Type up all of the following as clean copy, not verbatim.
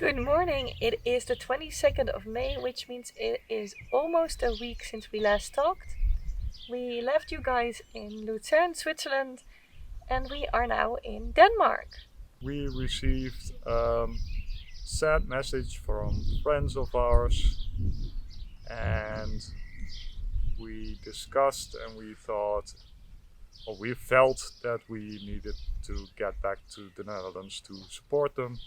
Good morning. It is the 22nd of May, which means it is almost a week since we last talked. We left you guys in Lucerne, Switzerland, and we are now in Denmark. We received a sad message from friends of ours, and we discussed and we thought, or we felt that we needed to get back to the Netherlands to support them.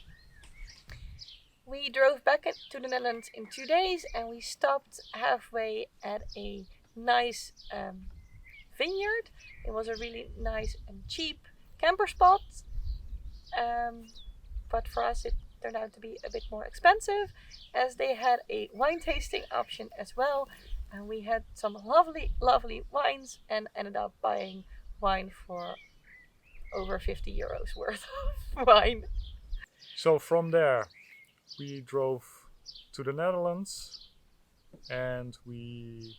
We drove back to the Netherlands in 2 days, and we stopped halfway at a nice vineyard. It was a really nice and cheap camper spot, but for us it turned out to be a bit more expensive, as they had a wine tasting option as well, and we had some lovely wines and ended up buying wine for over 50 euros worth of wine. So from there, we drove to the Netherlands, and we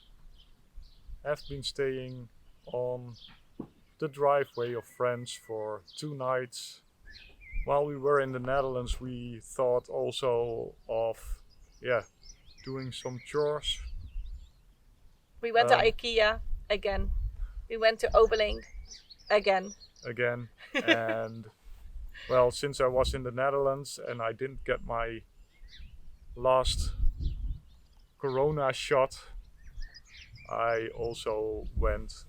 have been staying on the driveway of friends for 2 nights. While we were in the Netherlands, we thought also of doing some chores. We went to IKEA again. We went to Obeling again. And well, since I was in the Netherlands and I didn't get my last corona shot, I also went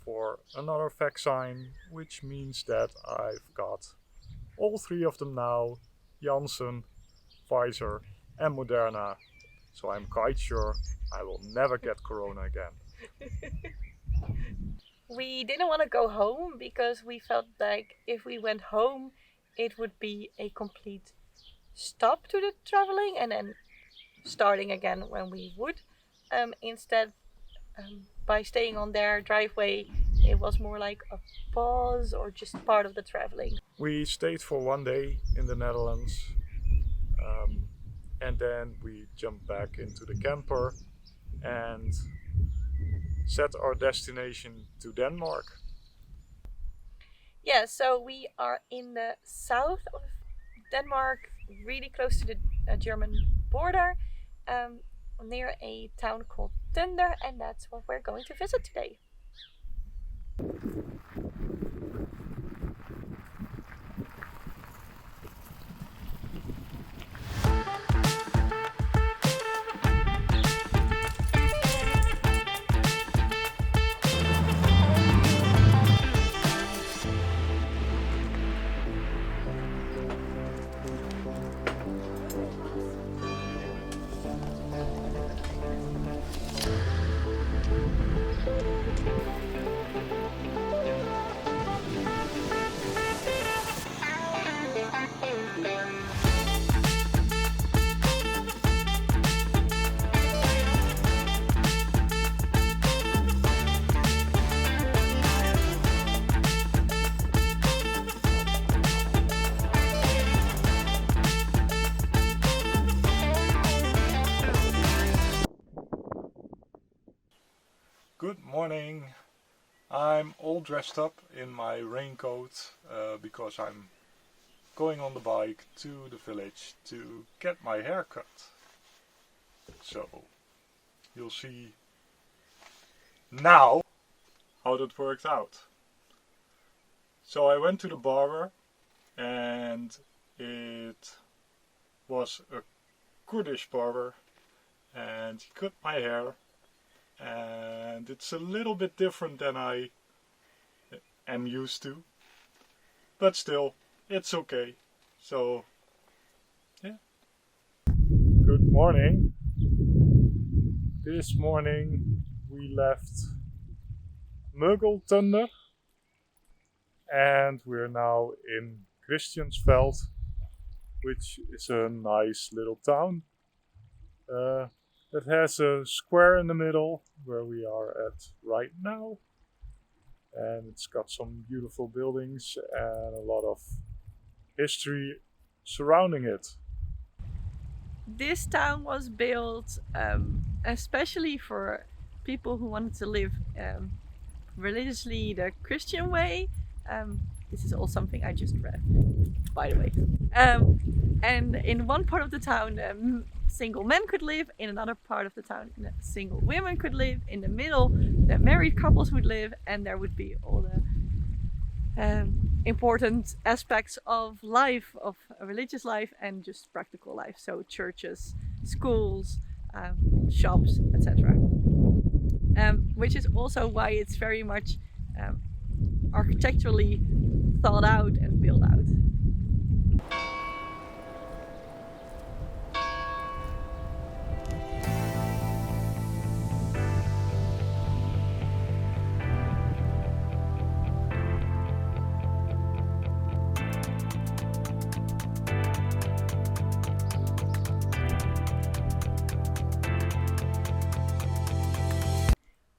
for another vaccine, which means that I've got all 3 of them now: Janssen, Pfizer and Moderna. So I'm quite sure I will never get corona again. We didn't want to go home because we felt like if we went home, it would be a complete stop to the traveling and then starting again when we would. Instead, by staying on their driveway, it was more like a pause or just part of the traveling. We stayed for 1 day in the Netherlands, and then we jumped back into the camper and set our destination to Denmark. Yeah, so we are in the south of Denmark, really close to the German border, near a town called Tønder, and that's what we're going to visit today. Good morning. I'm all dressed up in my raincoat because I'm going on the bike to the village to get my hair cut. So you'll see now how that worked out. So I went to the barber, and it was a Kurdish barber, and he cut my hair. And it's a little bit different than I am used to, but still, it's okay. So, yeah. Good morning. This morning we left Møgeltønder, and we're now in Christiansfeld, which is a nice little town. It has a square in the middle where we are at right now, and it's got some beautiful buildings and a lot of history surrounding it. This town was built especially for people who wanted to live religiously the Christian way, This is all something I just read, by the way. And in one part of the town, single men could live. In another part of the town, single women could live. In the middle, the married couples would live, and there would be all the important aspects of life, of religious life and just practical life. So churches, schools, shops, etc. Which is also why it's very much architecturally thought out and built out.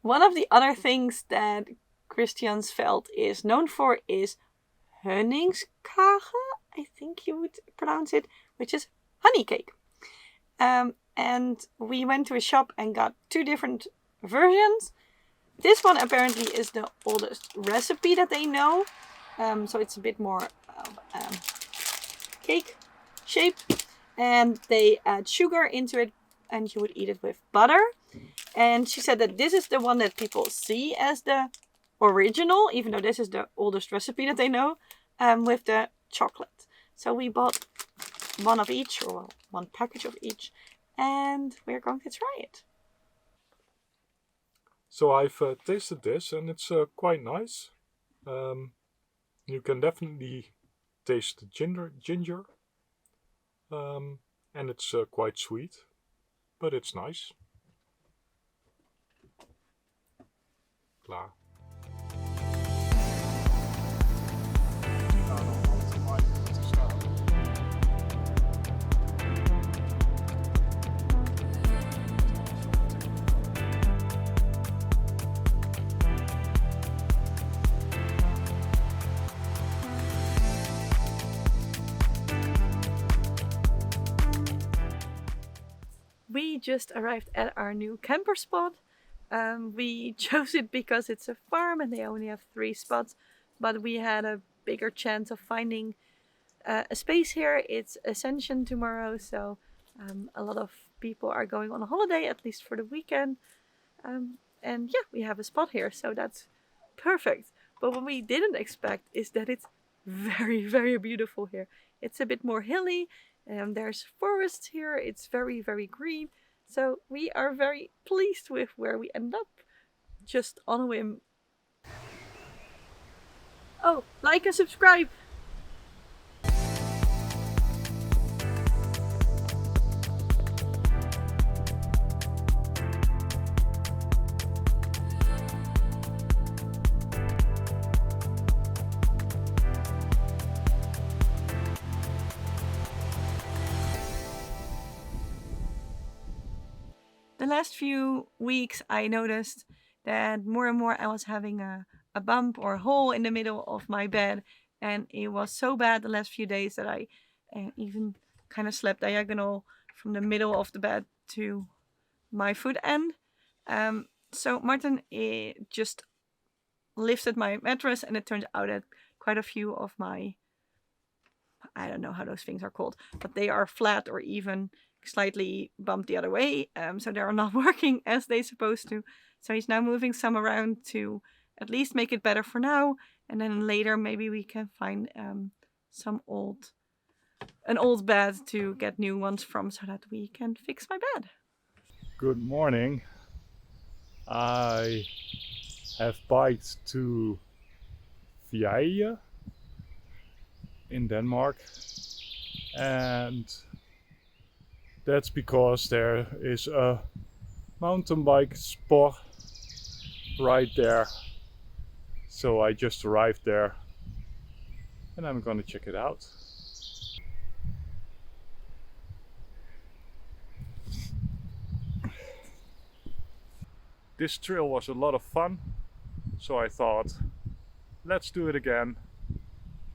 One of the other things that Christiansfeld is known for is Honingskage, I think you would pronounce it, which is honey cake. And we went to a shop and got 2 different versions. This one apparently is the oldest recipe that they know, so it's a bit more cake shaped, and they add sugar into it, and you would eat it with butter. And she said that this is the one that people see as the original, even though this is the oldest recipe that they know, with the chocolate. So we bought one of each, or well, one package of each, and we're going to try it. So I've tasted this and it's quite nice. You can definitely taste the ginger. And it's quite sweet, but it's nice. Klaar. We just arrived at our new camper spot. We chose it because it's a farm and they only have 3 spots, but we had a bigger chance of finding a space here. It's Ascension tomorrow, so a lot of people are going on a holiday, at least for the weekend. And yeah, we have a spot here, so that's perfect. But what we didn't expect is that it's very, very beautiful here. It's a bit more hilly, and there's forests here. It's very, very green. So we are very pleased with where we end up, just on a whim. Oh, like and subscribe! The last few weeks I noticed that more and more I was having a bump or a hole in the middle of my bed, and it was so bad the last few days that I even kind of slept diagonal from the middle of the bed to my foot end. So Martin just lifted my mattress, and it turns out that quite a few of my, I don't know how those things are called, but they are flat or even slightly bumped the other way, so they're not working as they're supposed to. So he's now moving some around to at least make it better for now, and then later maybe we can find an old bed to get new ones from, so that we can fix my bed. Good morning. I have biked to Vieje in Denmark, and that's because there is a mountain bike spot right there. So I just arrived there and I'm gonna check it out. This trail was a lot of fun, so I thought, let's do it again.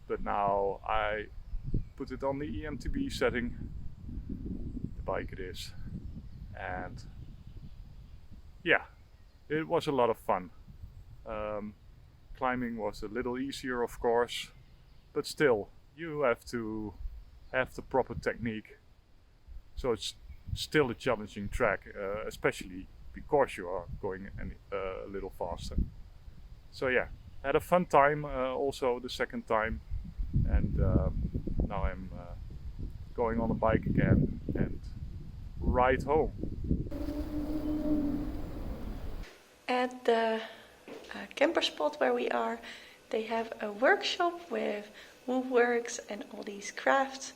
But now I put it on the EMTB setting. The bike it is. And yeah, it was a lot of fun. Climbing was a little easier, of course, but still, you have to have the proper technique. So it's still a challenging track, especially because you are going a little faster. So yeah, had a fun time also the second time, and now I'm going on a bike again and ride home. At the camper spot where we are, they have a workshop with woodworks and all these crafts,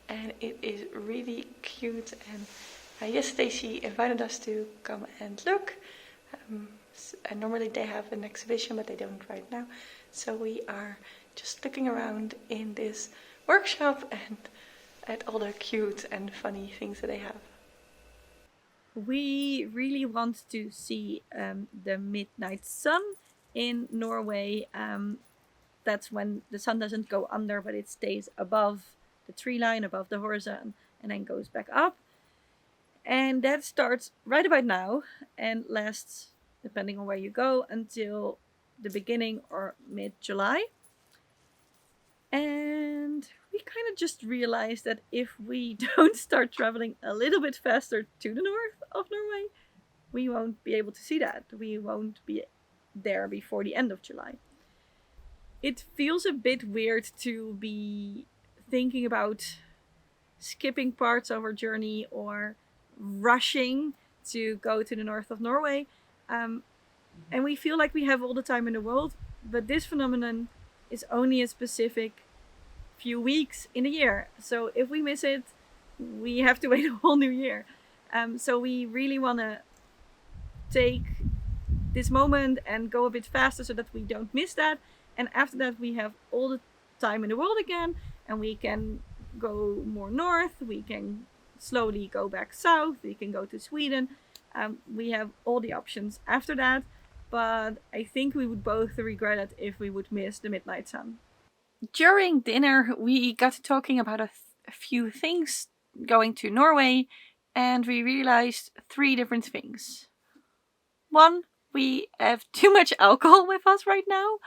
and it is really cute. And yesterday she invited us to come and look. And normally they have an exhibition, but they don't right now. So we are just looking around in this workshop and at all the cute and funny things that they have. We really want to see the midnight sun in Norway. That's when the sun doesn't go under, but it stays above the tree line, above the horizon, and then goes back up. And that starts right about now and lasts, depending on where you go, until the beginning or mid-July. And we kind of just realized that if we don't start traveling a little bit faster to the north of Norway, we won't be able to see that. We won't be there before the end of July. It feels a bit weird to be thinking about skipping parts of our journey or rushing to go to the north of Norway. And we feel like we have all the time in the world, but this phenomenon is only a specific few weeks in a year. So if we miss it, we have to wait a whole new year. So we really want to take this moment and go a bit faster so that we don't miss that. And after that, we have all the time in the world again, and we can go more north, we can slowly go back south, we can go to Sweden. We have all the options after that, but I think we would both regret it if we would miss the midnight sun. During dinner, we got to talking about a few things going to Norway, and we realized 3 different things. 1, we have too much alcohol with us right now.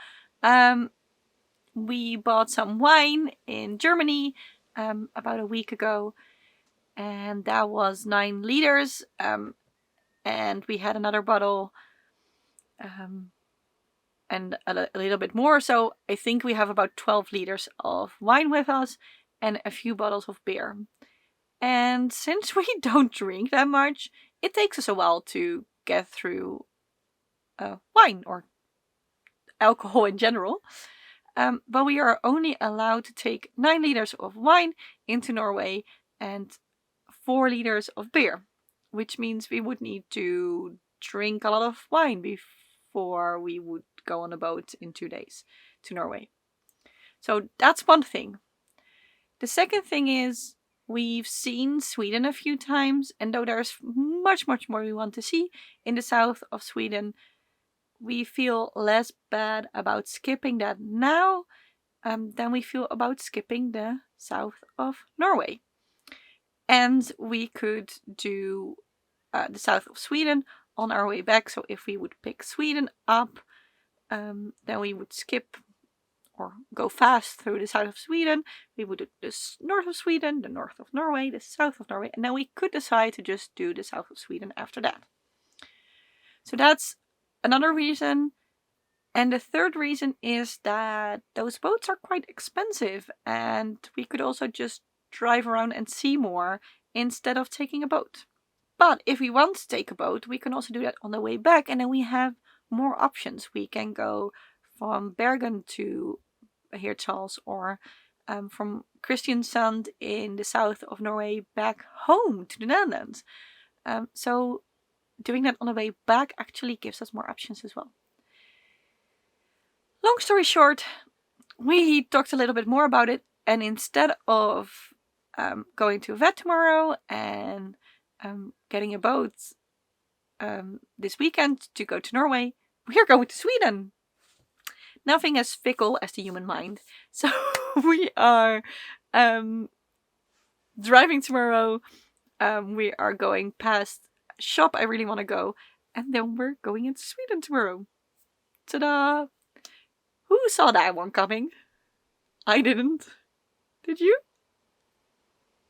We bought some wine in Germany about a week ago, and that was 9 liters. And we had another bottle and a little bit more. So I think we have about 12 liters of wine with us and a few bottles of beer. And since we don't drink that much, it takes us a while to get through wine or alcohol in general. But we are only allowed to take 9 liters of wine into Norway and 4 liters of beer, which means we would need to drink a lot of wine before we would go on a boat in 2 days to Norway. So that's one thing. The second thing is we've seen Sweden a few times, and though there's much, much more we want to see in the south of Sweden, we feel less bad about skipping that now than we feel about skipping the south of Norway. And we could do the south of Sweden on our way back. So if we would pick Sweden up, then we would skip or go fast through the south of Sweden. We would do the north of Sweden, the north of Norway, the south of Norway, and then we could decide to just do the south of Sweden after that. So that's another reason. And the third reason is that those boats are quite expensive, and we could also just drive around and see more instead of taking a boat. But if we want to take a boat, we can also do that on the way back, and then we have more options. We can go from Bergen to Hirtshals, or from Christiansfeld in the south of Norway back home to the Netherlands. So doing that on the way back actually gives us more options as well. Long story short, we talked a little bit more about it, and instead of going to a vet tomorrow and getting a boat this weekend to go to Norway, we're going to Sweden. Nothing as fickle as the human mind. So we are driving tomorrow. We are going past a shop I really want to go, and then we're going into Sweden tomorrow. Ta-da! Who saw that one coming? I didn't. Did you?